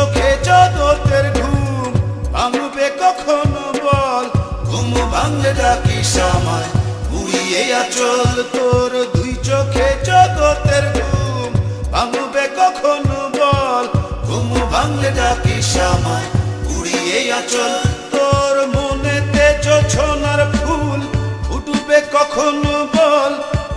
চোখে জগতের ঘুম ভাঙবে কখনো বল, ঘুম ভাঙলে ডাকিস আমায় উড়িয়ে আচল তোর। দুই চোখে জগতের ঘুম ভাঙবে কখনো বল, ঘুম ভাঙলে ডাকিস আমায় উড়িয়ে আচল তোর। মনেতে জোছনার ফুল ফুটবে কখনো বল,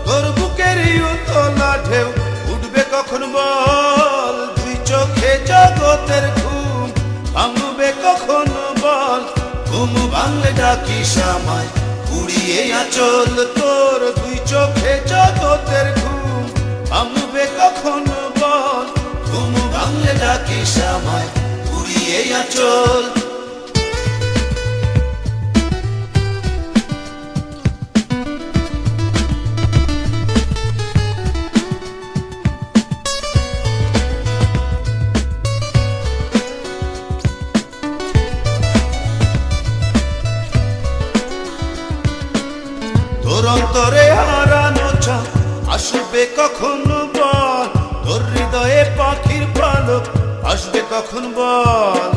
তোর বুকের উতলা ঢেউ উঠবে কখন বল। দুই চোখে জগতের ঘুম ভাঙবে কখনো বল, ঘুম ভাঙলে ডাকিস আমায় উড়িয়ে আচল তোর। দুই চোখে জগতের ঘুম ভাঙবে কখনো বল, ঘুম ভাঙলে ডাকিস আমায় উড়িয়ে আচল। তোর অন্তরে হারানো চাঁদ আসবে কখনো বল, তোর হৃদয়ে পাখির পালক আসবে কখন বল।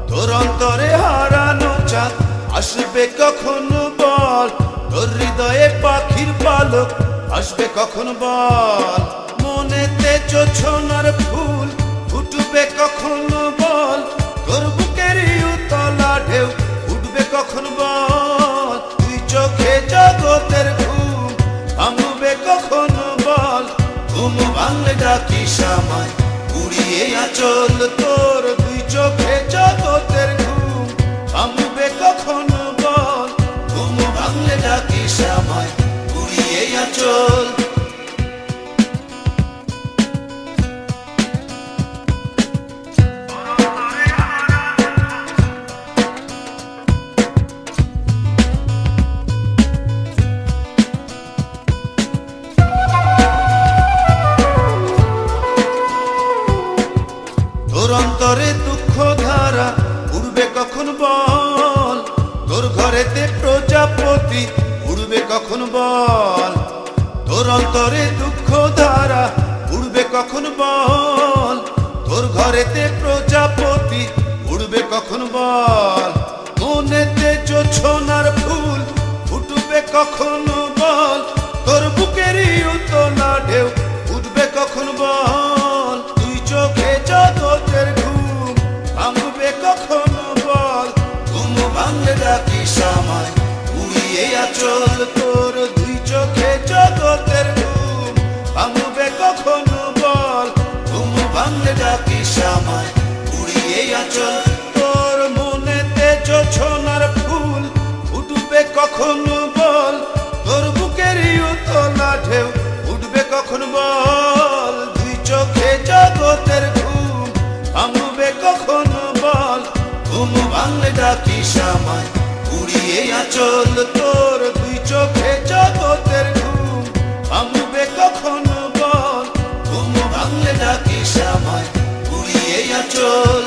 তোর অন্তরে হারানো চাঁদ আসবে কখনো বল, তোর হৃদয়ে পাখির পালক আসবে কখন বল। মনেতে জোছনার ফুল ফুটবে কখনো বল, তোর বুকের উতলা ঢেউ উঠবে কখন বল। তুই চোখে জগতের ঘুম ভাঙবে কখনো বল, ঘুম ভাঙলে ডাকিস আমায় উড়িয়ে আচল তোর। দুই চোখে জগতের ঘুম ভাঙবে কখনো বল, ঘুম ভাঙলে ডাকিস আমায় উড়িয়ে আচল। তোর অন্তরে দুঃখ ধারা উড়বে কখন বল, তোর ঘরেতে প্রজাপতি উড়বে কখন বল। তোর অন্তরে দুঃখ ধারা উড়বে কখন বল, তোর ঘরেতে প্রজাপতি উড়বে কখন বল। মনেতে জোছনার ফুল ফুটবে কখনো বল, তোর বুকের উতলা ঢেউ উঠবে কখন বল। তুই চোখে জগতের ঘুম ভাঙবে কখনো বল, ঘুম ভাঙলে ডাকিস আমায় উড়িয়ে আচল তোর। দুই চোখে জগতের ঘুম ভাঙবে কখনো বল, ঘুম ভাঙলে ডাকিস আমায় উড়িয়ে আচল তোর। মনেতে জোছনার ফুল ফুটবে কখনো বল, তোর বুকের উতলা ঢেউ উঠবে কখন বল। দুই চোখে জগতের ঘুম ভাঙবে কখনো বল, ঘুম ভাঙলে ডাকিস আমায় উড়িয়ে আচল তোর। দুই চোখে জগতের ঘুম ভাঙবে কখনো বল, ঘুম ভাঙলে ডাকিস আমায় উড়িয়ে আচল।